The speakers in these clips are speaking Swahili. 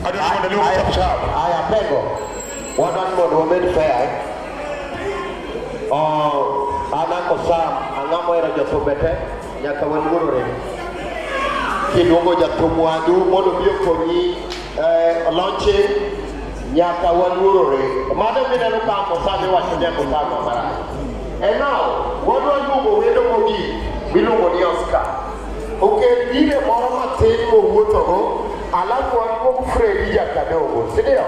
I don't want to look at sharp. I am Pego. One more woman fair. Anako Sam, Angamo era Josopete, Yakawanguru. Kidogo Jatumwadu, Mono Biokoni, launching Yakawanguru. Madam Minanukamo, Sami Washajakama. And now, what do I do? We don't go deep. We don't go the Oscar. Okay, even Mama Table Woto, alafu wako Freddy Kadogo. Sidio?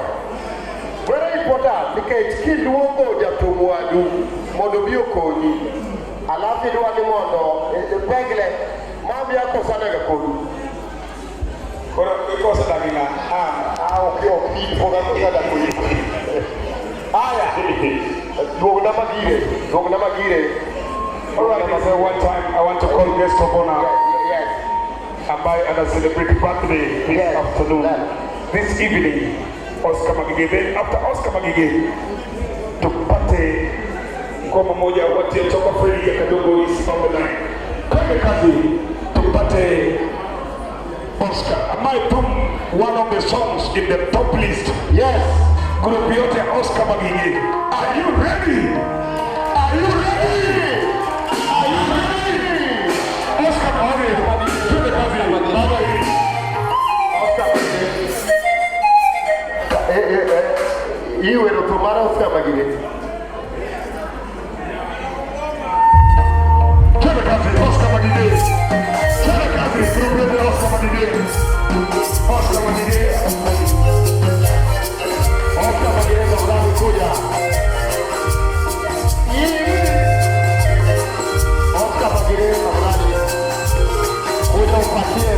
Very important because kid wongo Jatumwadu, Mono Biokoni. Alafu ni wale mono, pegle, mami yako sana gakoni. Kosa dagina. Okay, poga kosa dagoni. Aya. Dogna magire. Alright, one time I want to call guest of honor. Yes. And celebrate birthday this afternoon. Yes. This evening, Oscar Magige. Then after Oscar Magige, tupate ngoma moja watia toka Freddy Kadogo isimame naye. Kwenye kazi tupate Oscar. Am I put one of the songs in the top list? Yes. Group yote Oscar Magige. Are you ready? Are you ready? Are you ready? Oscar Magige. Twende kazi. Baba hii. Oscar Magige. Iwe ndo tumara Oscar Magige. Twende kazi Oscar Magige. Twende kazi group yote Oscar Magige. Oscar Magige. Oscar Magige ndo kuja. Oscar Magige ndo kuja upatie.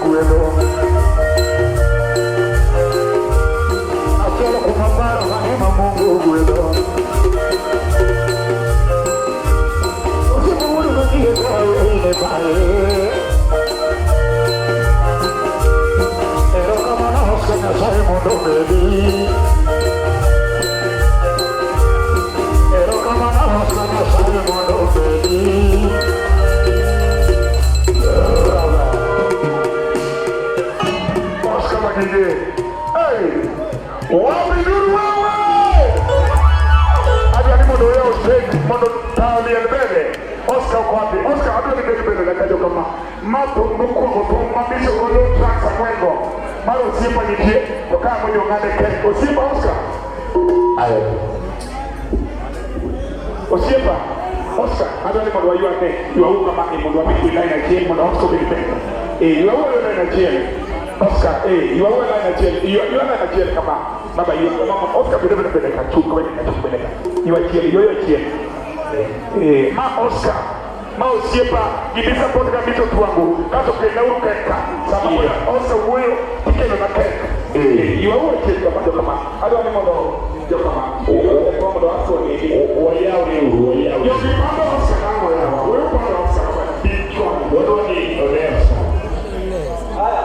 gwelo. Achiel kuom paro maneno Mungu gwelo. Usimuru ngie kawe ile pale. Erokamano Oscar Nyasaye mondo omedi. Erokamano Oscar Nyasaye mondo omedi. Oscar Magige. Hey! Wapiguru wewe! Hadi mondo yao stage mondo taali mbele. Oscar uko wapi? Oscar hadi mbele na kajo kama mato mko mko mabisho kwa leo tracks mwengo. Mara usipa nitie toka mwenye ngane kesho. Usipa Oscar. Ayo. Usipa Oscar hadi mondo wa yuate. Yuau kama ni mondo wa mimi line chini mondo Oscar bilipenda. Yuau line chini. Oscar, yuau line chini. Yuau line chini kama baba yuau kama Oscar bilipenda kachuka wewe kachuka. Yuau chini. Ma Oscar ma Osiepa gibisa pote kabisa tuangu kato kena ukeka sababu ya Oscar huyo tikeno na keka iwa uwe keka bado kama hado ni modo jo kama kwa modo wako ni wayao yo vipamba Oscar nango ya wewe kwa Oscar kama bichwa wodo ni Oscar haya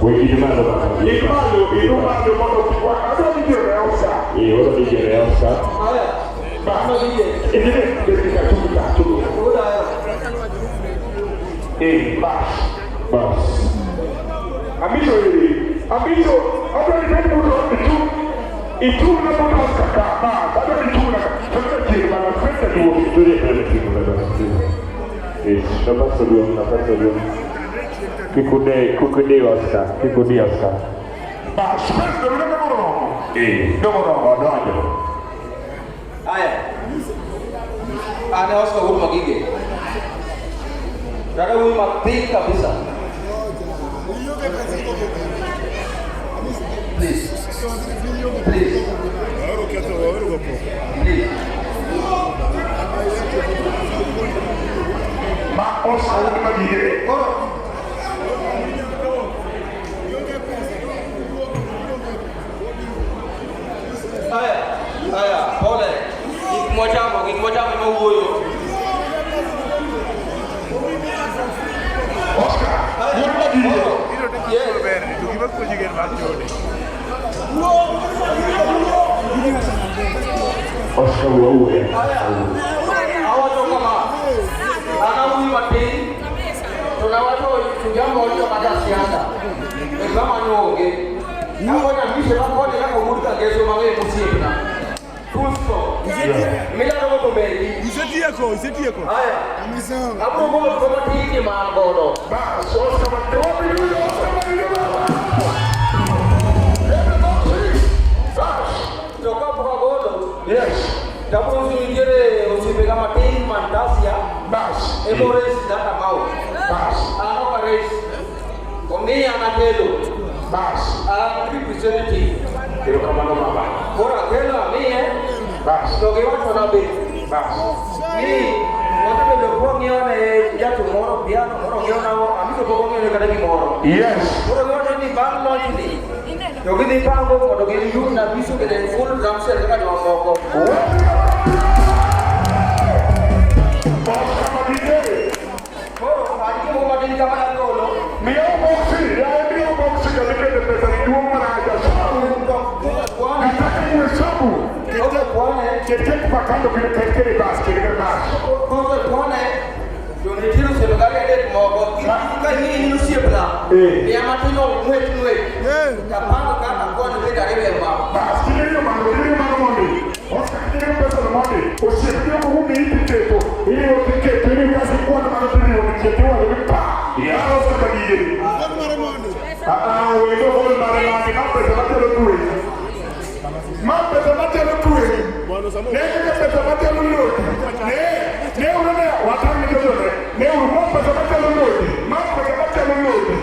wewe kimalo baba kimalo modo kwa hado ni Oscar wodo ni Oscar haya bana nije ile ndio kituka bas amizo abra ni mtu itu na mtu kaka bado ni tu na sasa kile bana feta ndio historia ile kitu na basi shabasa ndio napata ndio kikude Oscar bas ndio ndio haya ana Oscar huyu Magige dada huyu mapika kabisa please ma Oscar huyu Magige haya pole kimoja huyo Oscar huyu Magige Oscar wewe hawato kama ana huyu matini tunawato tujambo hiyo baada sianda kama nyonge na ngoja mbishe hapo ndio hapo mtu kagezo mawe msiepna full stop mila robo mbele isetieko haya hapo ngoja kama tiki mangono bas Oscar Magige yes dapo usiingie usipega matini mandasia bas emores data mau bas ana race ongea na telo bas representative ndio kama ndo baba bora telo mie bas ndio watu na be bas ni watu ndio kwa ngiona ya tomorrow piano moro ngiona amizo kwa ngiona kada kimoro yes bora ngiona ni bang launch ni ndio gidi pango ndio gidi yu na bisu kede full drum set kama moko Oscar Magige hadi mo madini kama ngolo mio boxi kama kile pesa ndio mara haja nataka kuhesabu kete kwa kando kile kile basi kile basi kwa ndio ni tiro sema gari ya date moko kika hii ni usiepla ya matino mwe tapanga kama kwa ni gari ya mama basi kile mambo Oscar kile pesa na mambo usiepia kuhumi hii teto ili ukike kile kazi kwa na mambo ndio ukichetewa ni pa ya Oscar Magige wewe ndio mara ngapi na pesa matelo tuwe pesa matelo lolote ne unaona watani lolote ne unaona pesa matelo lolote pesa matelo lolote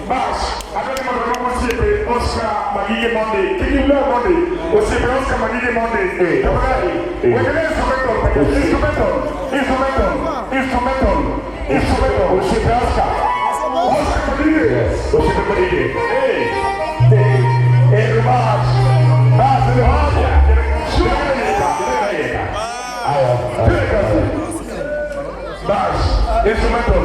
basi hata kama tunataka sipe Oscar Magige Monde kile Monde usipe Oscar Magige Monde tafadhali wewe instrumental usipe Oscar Usipende. Hermanos. Basi ni haja. Aya. Basi. Instrumental.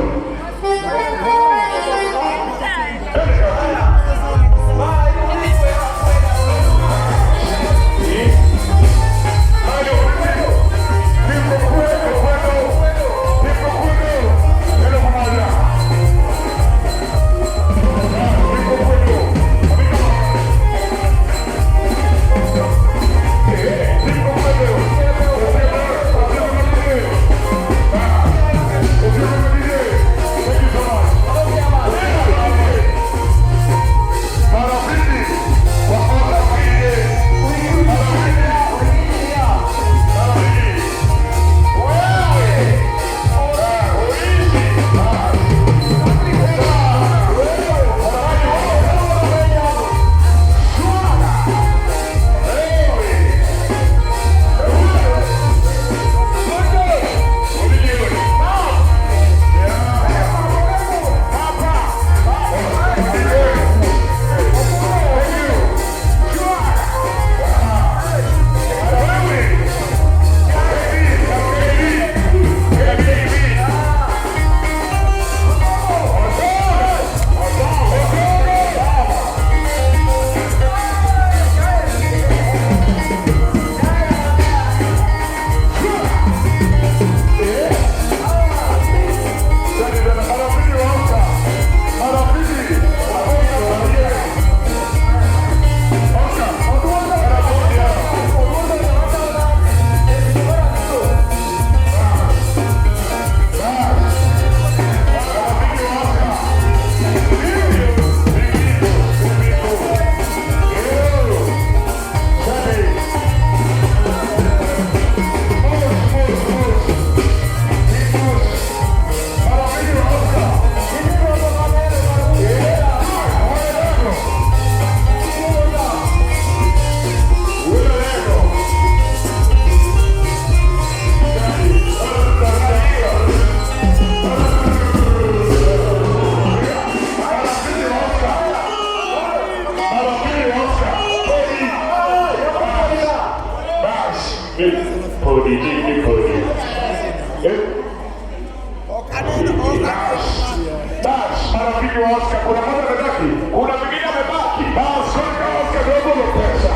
Marafiki wa Oscar, kuna mmoja amebaki, kuna mwingine amebaki. Basi Oscar dogo lo pesa.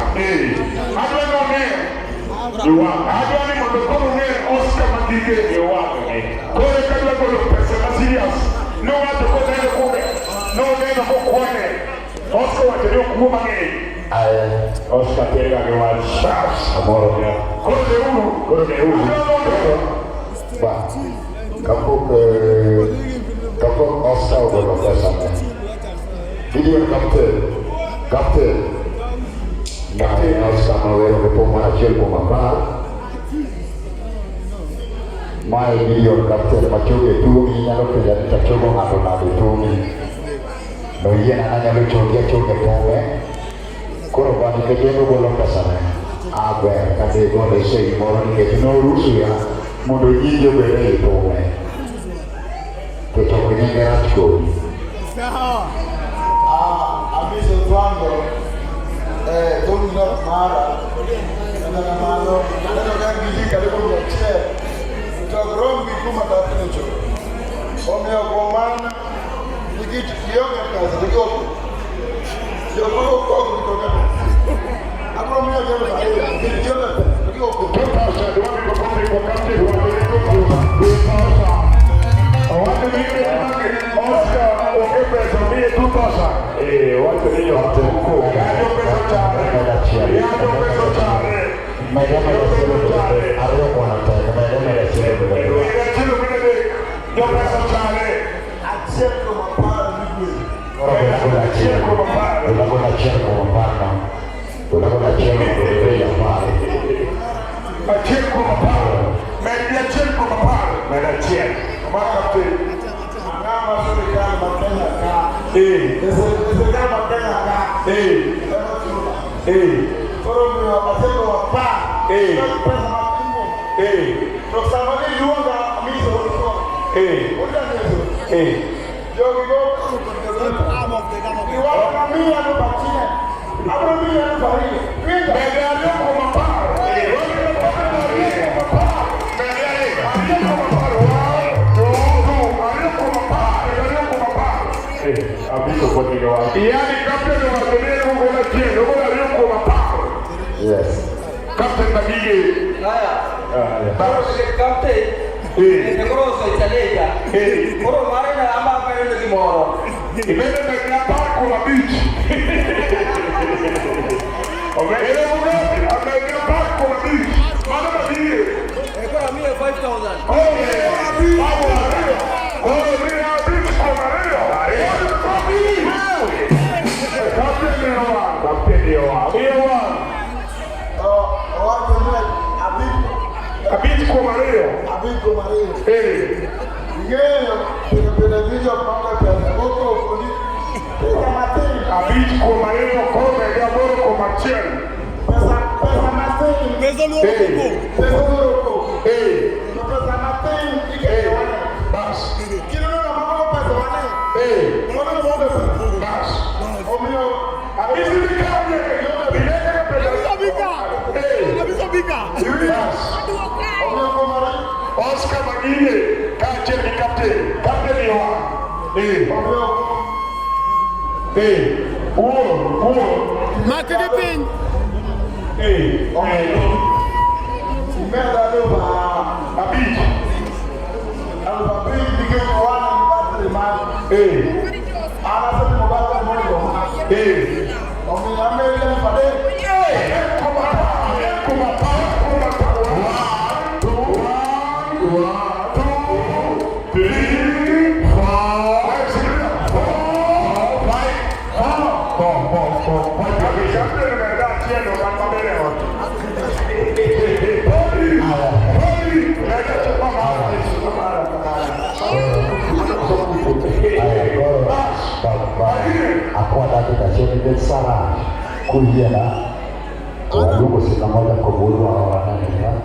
Hadi wanaongea. Hadi wanaongea Oscar Magige ni wako. Kwa hiyo kabla kwa pesa na serious. No watu kwa neno kule. No neno kwa kuone. Oscar watajua kuuma ngeni. Oscar tega ni wali. Amoro ya. Kule huu. Ba. Kapo Oscar ugo pesa. Video Captain. Captain Oscar Mawero kwa mwanachel kwa mabara. Mai video Captain machoge tu nyalo pia tachogo ngado na bitumi. No yena nanya luchogia choge pombe. Koro bani kejeno bolo pesa na. Abe kade gole sei moro ni kejeno rusu ya mundo jinjo bere pombe. Toto kwenye rachko. Sawa. Amizo twango. Domino mara. Na malo. Ndio gangi karibu ya chair. Togrombi kuma dapecho. Omeo komana. Nikiti kionga kazi ndio. Ndio kwa kutoka. Hapo mimi ndio ndio. Ndio ndio. Kutoka shadi wapi kwa pombe kwa kambi wa ndio. Watu wengine Oscar ongeza mie tu pesa. Watu wengine watakuwa. Yaani pesa chale. Yaani pesa chale. Madame la Célèbre, arrive pour l'antenne. Madame la Célèbre. Ndio pesa chale. Acheko mapara migwe. Kuna cheko mapara. Kuna cheko mapara. Kuna cheko mapara. Acheko mapara. Media cheko mapara. Media cheko. Makapte. Ngama serikali Makenya ka. Serikali Makenya ka. Koro mwa matendo wa pa. Pesa makumbo. Tukisafari yuanga mizo huko. Unda mizo. Jogi go. Yes. Captain Magigi. Captain. Ne conosco Italia. Ora mare na amba per di moro. E vede che la parco la beach. Ok, era un grande, a me che la parco la beach. Ma non va dire. E quella mia 5,000. Oh, mira, beach con Mario. Captain Abid Komareo. Abid Komareo come lavoro commerciale. Oscar Magige, captain, captain Yoa. Mark the pin. Aku ada dikasih di sana kuliah lah. Lalu kita mau kubur orang ini kan.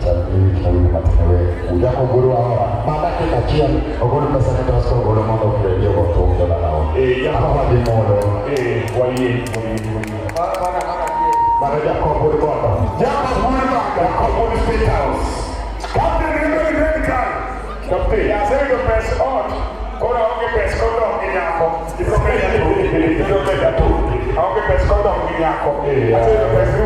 Jadi kalau macamnya udah kubur orang. Mana kita cian? Kubur pesan terus kubur mau beli waktu udah lalu. Apa di mall? Wali. Mana dia kubur apa? Jangan kubur State House. Captain ini kan. Captain, ya saya ke press on. Ora anche per scordare che niaco, ti prometto tu, anche per scordare che niaco, per scordare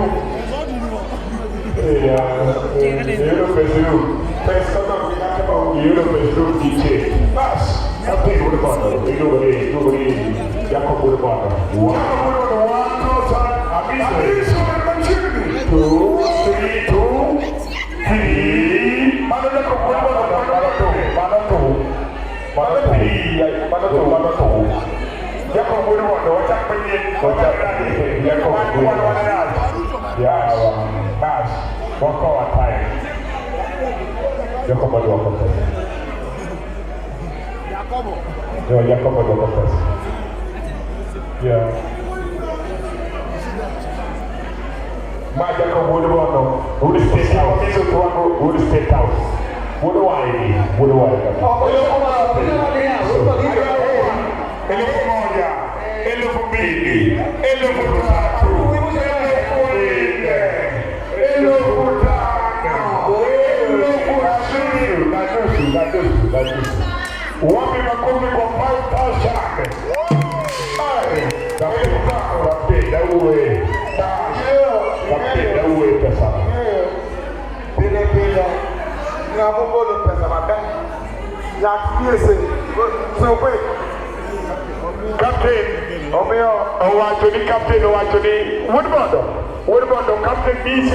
dice, bas, capito pure quando, e dove, Jacopo pure quando, avviso per mangiarmi, 2, 3, ma non è Mana tu. Jacob boleh buat ocak penyin. Jacob boleh buat. Ya Allah. Mas, bokor atai. Jacob boleh buat. Jacob boleh buat. Ya. Mas Jacob boleh buat. Udah state house. Itu tuan udah state house. Boleh buat. Ele foi moja, ele foi big, ele foi tato, ele foi tato, o homem vai comer com o pai tá chato. Ai, da ué, pessoal. Pila, não vou pôr pessoal, bem. Já que esse, sou bem. Captain, Owachoni, Captain Owachoni, Woodbondo, Captain BC.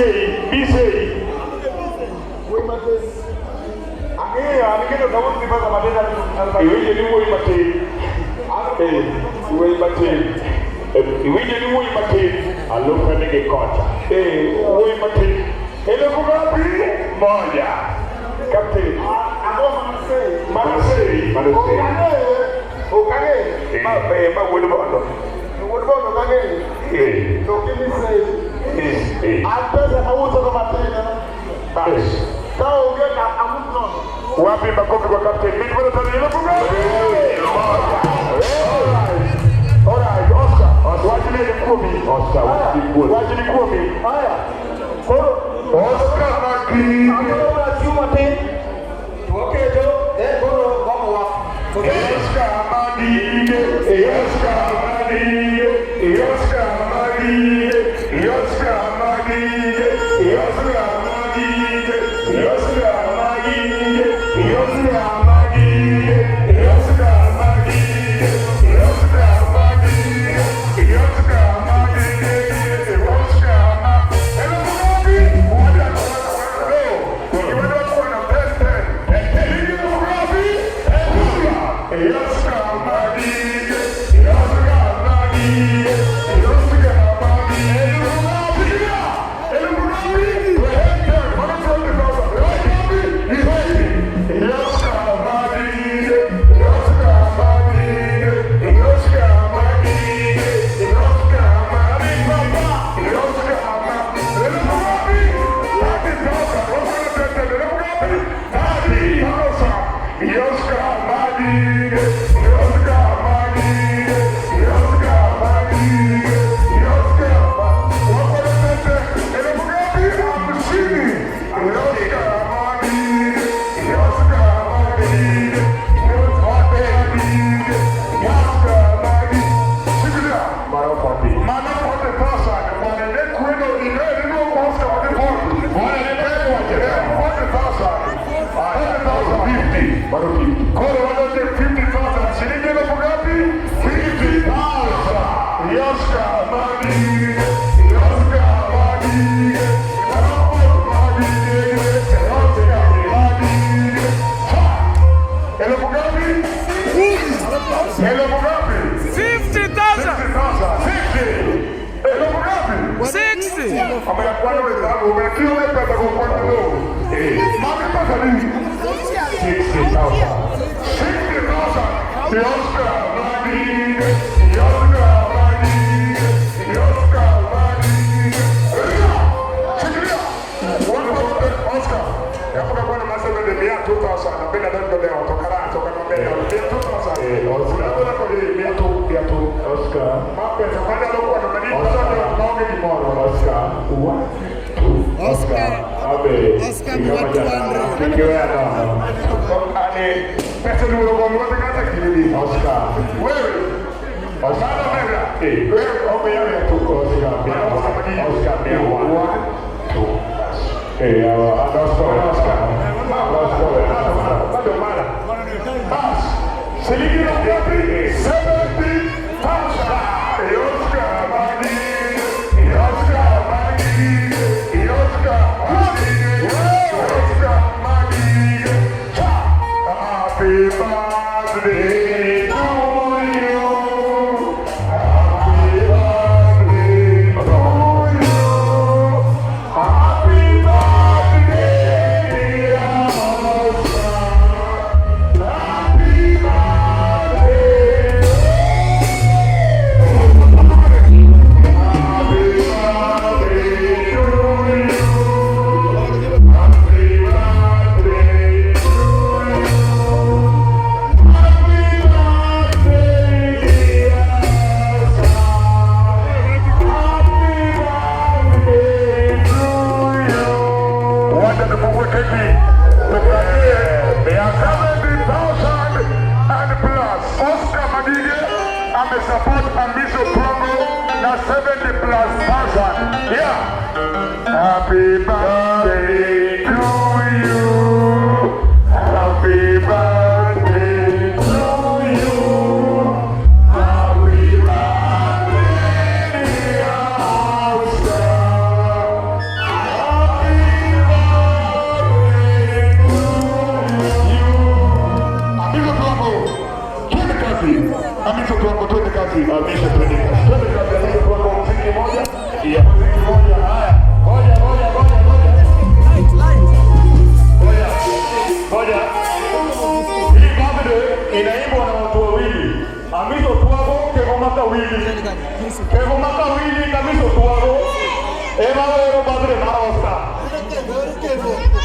Wapi makofi kwa captain. Mimi bado tani ile buga.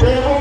Eva,